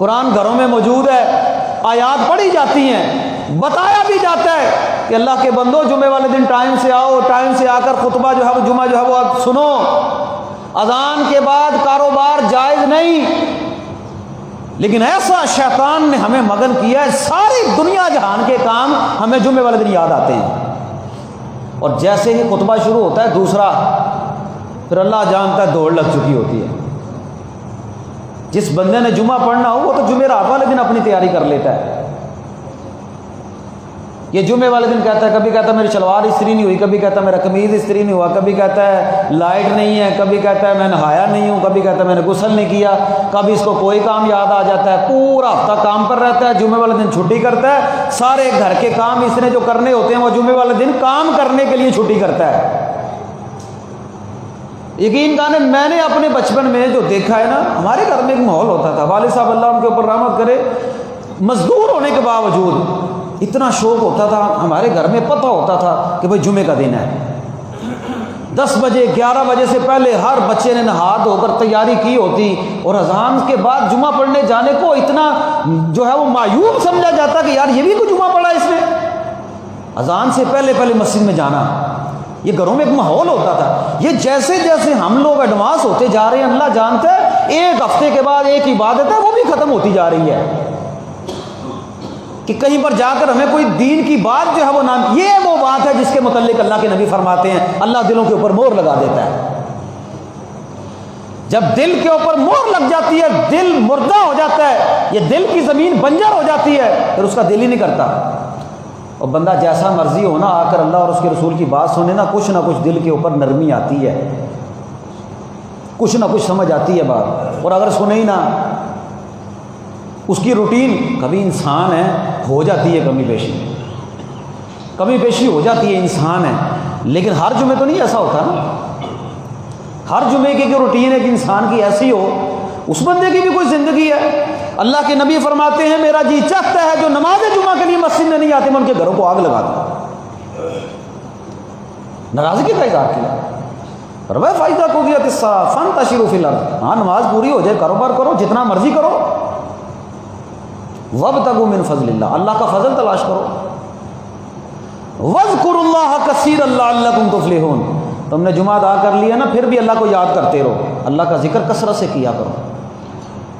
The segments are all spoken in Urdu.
قرآن گھروں میں موجود ہے، آیات پڑھی جاتی ہیں، بتایا بھی جاتا ہے کہ اللہ کے بندو جمعے والے دن ٹائم سے آؤ، ٹائم سے آ کر خطبہ جو ہے وہ جمعہ جو ہے وہ آپ سنو، اذان کے بعد کاروبار جائز نہیں۔ لیکن ایسا شیطان نے ہمیں مگن کیا ہے، ساری دنیا جہان کے کام ہمیں جمعے والے دن یاد آتے ہیں، اور جیسے ہی خطبہ شروع ہوتا ہے دوسرا، پھر اللہ جانتا ہے دوڑ لگ چکی ہوتی ہے۔ جس بندے نے جمعہ پڑھنا ہو وہ تو جمعرات والے دن اپنی تیاری کر لیتا ہے۔ یہ جمعے والے دن کہتا ہے، کبھی کہتا ہے میری شلوار استری نہیں ہوئی، کبھی کہتا ہے میرا قمیض استری نہیں ہوا، کبھی کہتا ہے لائٹ نہیں ہے، کبھی کہتا ہے میں نہایا نہیں ہوں، کبھی کہتا ہے میں نے غسل نہیں کیا، کبھی اس کو کوئی کام یاد آ جاتا ہے، پورا ہفتہ کام پر رہتا ہے، جمعے والے دن چھٹی کرتا ہے، سارے گھر کے کام اس نے جو کرنے ہوتے ہیں وہ جمعے والے دن کام کرنے کے لیے چھٹی کرتا ہے۔ یقین جانے میں نے اپنے بچپن میں جو دیکھا ہے نا، ہمارے گھر میں ایک ماحول ہوتا تھا، والد صاحب اللہ ان کے اوپر رحمت کرے، مزدور ہونے کے باوجود اتنا شوق ہوتا تھا، ہمارے گھر میں پتہ ہوتا تھا کہ بھئی جمعے کا دن ہے، 10 بجے 11 بجے سے پہلے ہر بچے نے نہا دھو کر تیاری کی ہوتی، اور اذان کے بعد جمعہ پڑھنے جانے کو اتنا جو ہے وہ معیوب سمجھا جاتا کہ یار یہ بھی کوئی جمعہ پڑھا اس نے، اذان سے پہلے پہلے مسجد میں جانا، یہ گھروں میں ایک ماحول ہوتا تھا۔ یہ جیسے جیسے ہم لوگ ایڈوانس ہوتے جا رہے ہیں، اللہ جانتا ہے ایک ہفتے کے بعد ایک عبادت ہے وہ بھی ختم ہوتی جا رہی ہے، کہ کہیں پر جا کر ہمیں کوئی دین کی بات جو ہے وہ نام، یہ وہ بات ہے جس کے متعلق اللہ کے نبی فرماتے ہیں اللہ دلوں کے اوپر مہر لگا دیتا ہے۔ جب دل کے اوپر مہر لگ جاتی ہے، دل مردہ ہو جاتا ہے، یہ دل کی زمین بنجر ہو جاتی ہے، پھر اس کا دل ہی نہیں کرتا، اور بندہ جیسا مرضی ہونا آ کر اللہ اور اس کے رسول کی بات سنے نا، کچھ نہ کچھ دل کے اوپر نرمی آتی ہے، کچھ نہ کچھ سمجھ آتی ہے بات، اور اگر سنے ہی نہ، اس کی روٹین، کبھی انسان ہے ہو جاتی ہے کمی بیشی ہو جاتی ہے، انسان ہے، لیکن ہر جمعے تو نہیں ایسا ہوتا نا، ہر جمعے کی جو روٹین ایک انسان کی ایسی ہو، اس بندے کی بھی کوئی زندگی ہے۔ اللہ کے نبی فرماتے ہیں میرا جی چاہتا ہے جو نماز جمعہ کے لیے مسجد میں نہیں آتے میں ان کے گھروں کو آگ لگا دوں، ناراضگی کا اظہار کیا، فرمایا فائدہ کو دیا فانتشروا فی الارض، ہاں نماز پوری ہو جائے، کاروبار کرو جتنا مرضی کرو، وابتغوا من فضل اللہ، اللہ کا فضل تلاش کرو، واذکروا اللہ کثیرا لعلکم تفلحون، تم نے جمعہ ادا کر لیا نا پھر بھی اللہ کو یاد کرتے رہو، اللہ کا ذکر کثرت سے کیا کرو۔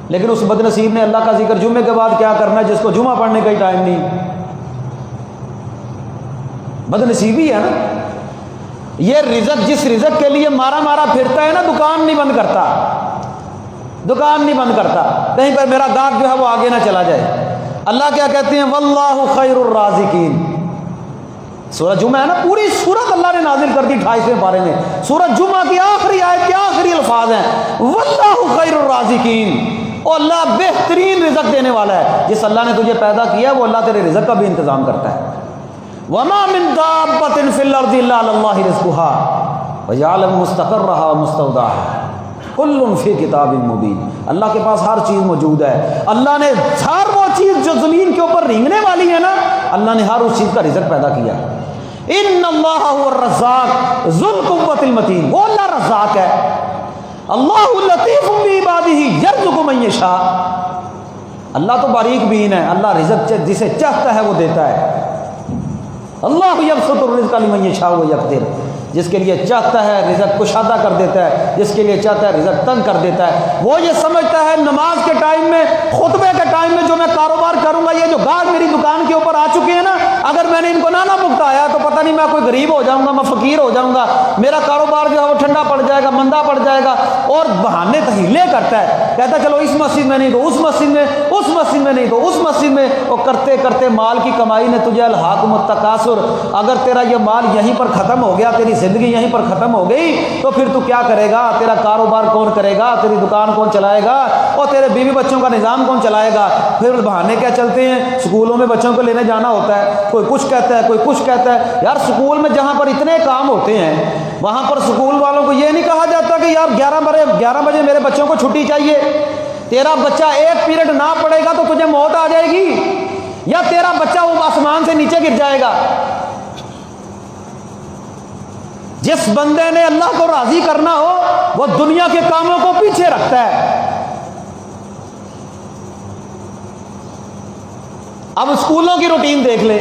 لیکن اس بد نصیب نے اللہ کا ذکر جمعے کے بعد کیا کرنا ہے جس کو جمعہ پڑھنے کا ہی ٹائم نہیں، بد نصیبی ہے نا۔ یہ رزق جس رزق کے لیے مارا مارا پھرتا ہے نا، دکان نہیں بند کرتا، دکان نہیں بند کرتا، کہیں پر میرا گاہک جو ہے وہ آگے نہ چلا جائے۔ اللہ کیا کہتے ہیں واللہ خیر الرازقین، سورہ جمعہ ہے نا، پوری سورت اللہ نے نازل کر دی 28ویں پارے میں، سورہ جمعہ کی آخری آیت کے آخری الفاظ ہیں واللہ خیر الرازقین، اور اللہ بہترین رزق دینے والا ہے، جس اللہ نے تجھے پیدا کیا ہے وہ اللہ تیرے رزق کا بھی انتظام کرتا ہے۔ وما من دابۃ فی الارض الا علی اللہ رزقها ویعلم مستقرها ومستودعها کل فی کتاب مبین، اللہ کے پاس ہر چیز موجود ہے، اللہ نے ہر وہ چیز جو زمین کے اوپر رینگنے والی ہے نا، اللہ نے ہر اس چیز کا رزق پیدا کیا ہے۔ ان اللہ هو الرزاق ذو القوۃ المتین، وہ اللہ رزاق ہے، اللہ لطیف بعبادہ یرزق من یشاء، اللہ تو باریک بین ہے، اللہ رزق جسے چاہتا ہے وہ دیتا ہے، اللہ یبسط الرزق لمن یشاء ویقدر، جس کے لیے چاہتا ہے رزق کشادہ کر دیتا ہے، جس کے لیے چاہتا ہے رزق تنگ کر دیتا ہے۔ وہ یہ سمجھتا ہے نماز کے ٹائم میں، خطبے کے ٹائم میں جو میں کاروبار کروں گا، یہ جو گاہک میری دکان کے اوپر آ چکے ہیں نا، اگر میں نے ان کو نہ بھگتایا تو پتہ نہیں میں کوئی غریب ہو جاؤں گا، میں فقیر ہو جاؤں گا، میرا کاروبار جو ہے وہ ٹھنڈا پڑ جائے گا، مندہ پڑ جائے گا، اور بہانے تحیلیں کرتا ہے، کہتا ہے چلو اس مسجد میں نہیں تو اس مسجد میں، اس مسجد میں نہیں تو اس مسجد میں، اور کرتے کرتے مال کی کمائی نے تجھے الہاکم التکاثر، اگر تیرا یہ مال یہیں پر ختم ہو گیا، تیری زندگی یہیں پر ختم ہو گئی، تو پھر تو کیا کرے گا؟ تیرا کاروبار کون کرے گا؟ تیری دکان کون چلائے گا؟ اور تیرے بیوی بچوں کا نظام کون چلائے گا؟ پھر بہانے کیا چلتے ہیں، سکولوں میں بچوں کو لینے جانا ہوتا ہے، کوئی کچھ کہتا ہے کوئی کچھ کہتا ہے۔ یار سکول میں جہاں پر اتنے کام ہوتے ہیں وہاں پر سکول والوں کو یہ نہیں کہا جاتا کہ یار 11 بجے میرے بچوں کو چھٹی چاہیے، تیرا بچہ ایک پیریڈ نہ پڑھے گا تو تجھے موت آ جائے گی، یا تیرا بچہ وہ آسمان سے نیچے گر جائے گا۔ جس بندے نے اللہ کو راضی کرنا ہو وہ دنیا کے کاموں کو پیچھے رکھتا ہے، اب اسکولوں کی روٹین دیکھ لیں،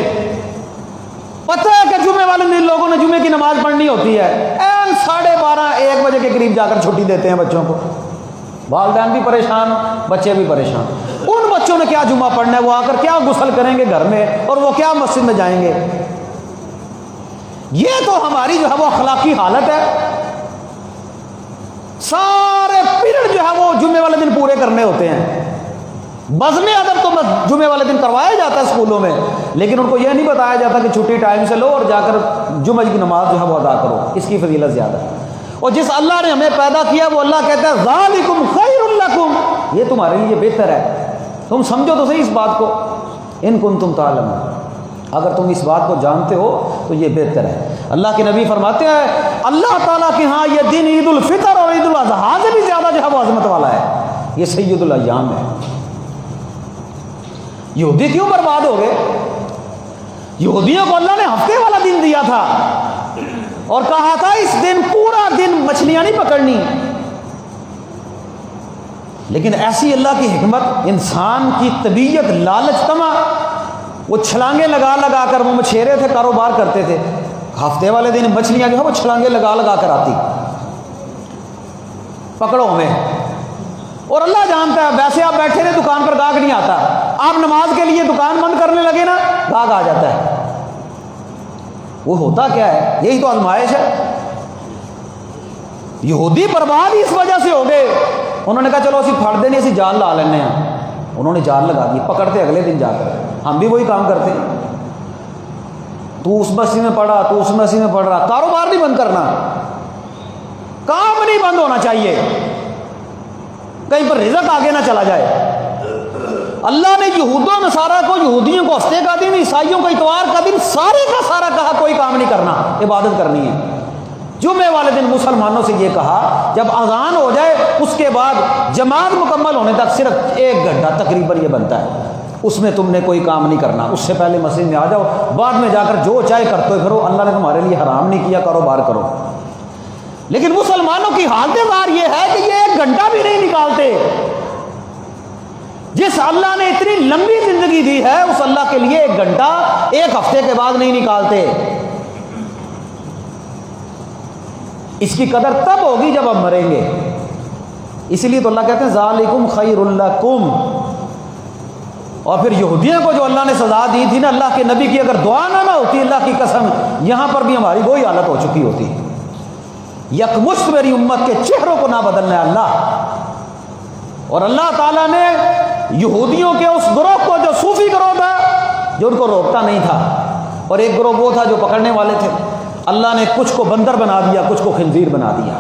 پتہ ہے کہ جمعے والے دن لوگوں نے جمعے کی نماز پڑھنی ہوتی ہے، 12:30 1 بجے کے قریب جا کر چھٹی دیتے ہیں بچوں کو، والدین بھی پریشان، بچے بھی پریشان۔ ان بچوں نے کیا جمعہ پڑھنا ہے؟ وہ آ کر کیا غسل کریں گے گھر میں، اور وہ کیا مسجد میں جائیں گے؟ یہ تو ہماری جو ہے وہ اخلاقی حالت ہے۔ سارے پیریڈ جو ہے وہ جمعے والے دن پورے کرنے ہوتے ہیں۔ بزم ادب تو جمعے والے دن کروایا جاتا ہے اسکولوں میں، لیکن ان کو یہ نہیں بتایا جاتا کہ چھٹی ٹائم سے لو اور جا کر جمعہ کی نماز جو ہے وہ ادا کرو، اس کی فضیلت زیادہ ہے۔ اور جس اللہ نے ہمیں پیدا کیا وہ اللہ کہتا ہے ذالکم خیر لکم، یہ تمہارے لیے بہتر ہے، تم سمجھو تو صحیح اس بات کو، ان کنتم تعلمون، اگر تم اس بات کو جانتے ہو تو یہ بہتر ہے۔ اللہ کے نبی فرماتے ہیں اللہ تعالیٰ کے ہاں یہ دن عید الفطر اور عید الاضحیٰ سے بھی زیادہ جو ہے وہ عظمت والا ہے، یہ سید الایام ہے۔ یہودی کیوں برباد ہو گئے؟ یہودیوں کو اللہ نے ہفتے والا دن دیا تھا اور کہا تھا اس دن پورا دن مچھلیاں نہیں پکڑنی، لیکن ایسی اللہ کی حکمت، انسان کی طبیعت لالچ طمع، وہ چھلانگے لگا لگا کر، وہ مچھیرے تھے کاروبار کرتے تھے، ہفتے والے دن مچھلیاں جو ہے وہ چھلانگے لگا لگا کر آتی، پکڑو ہمیں۔ اور اللہ جانتا ہے ویسے آپ بیٹھے رہے دکان پر گاہک نہیں آتا، آپ نماز کے لیے دکان بند کرنے لگے نا گاہک آ جاتا ہے۔ وہ ہوتا کیا ہے؟ یہی تو آزمائش ہے۔ یہودی برباد اس وجہ سے ہو گئے، انہوں نے کہا چلو اسی پھڑ دینے اسی جال لا لینے ہیں، انہوں نے جال لگا دی، پکڑتے اگلے دن جا کر۔ ہم بھی وہی کام کرتے ہیں، تو اس مسجد میں پڑھا، تو اس مسجد میں پڑھ رہا، کاروبار نہیں بند کرنا، کام نہیں بند ہونا چاہیے، کہیں پر رزق آگے نہ چلا جائے۔ اللہ نے یہود و نصارہ کو، یہودیوں کو ہفتے کا دن، عیسائیوں کو اتوار کا دن، سارے کا سارا کہا کوئی کام نہیں کرنا، عبادت کرنی ہے۔ جمعے والے دن مسلمانوں سے یہ کہا جب اذان ہو جائے اس کے بعد جماعت مکمل ہونے تک صرف 1 گھنٹہ تقریباً یہ بنتا ہے، اس میں تم نے کوئی کام نہیں کرنا، اس سے پہلے مسجد میں آ جاؤ، بعد میں جا کر جو چاہے کرتے پھرو، اللہ نے تمہارے لیے حرام نہیں کیا، کاروبار کرو۔ لیکن مسلمانوں کی حالت زار یہ ہے کہ یہ 1 گھنٹہ بھی نہیں نکالتے۔ جس اللہ نے اتنی لمبی زندگی دی ہے اس اللہ کے لیے 1 گھنٹہ 1 ہفتے کے بعد نہیں نکالتے۔ اس کی قدر تب ہوگی جب ہم مریں گے۔ اسی لیے تو اللہ کہتے ہیں ذالکم خیر لکم۔ اور پھر یہودیوں کو جو اللہ نے سزا دی تھی نا، اللہ کے نبی کی اگر دعا نہ ہوتی، اللہ کی قسم یہاں پر بھی ہماری وہی حالت ہو چکی ہوتی۔ یکمشت میری امت کے چہروں کو نہ بدلنا ہے اللہ۔ اور اللہ تعالیٰ نے یہودیوں کے اس گروہ کو، جو صوفی گروہ تھا، جو ان کو روکتا نہیں تھا، اور ایک گروہ وہ تھا جو پکڑنے والے تھے، اللہ نے کچھ کو بندر بنا دیا، کچھ کو خنزیر بنا دیا۔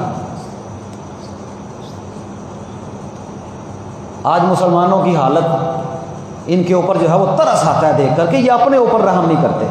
آج مسلمانوں کی حالت، ان کے اوپر جو ہے وہ ترس آتا ہے دیکھ کر کہ یہ اپنے اوپر رحم نہیں کرتے۔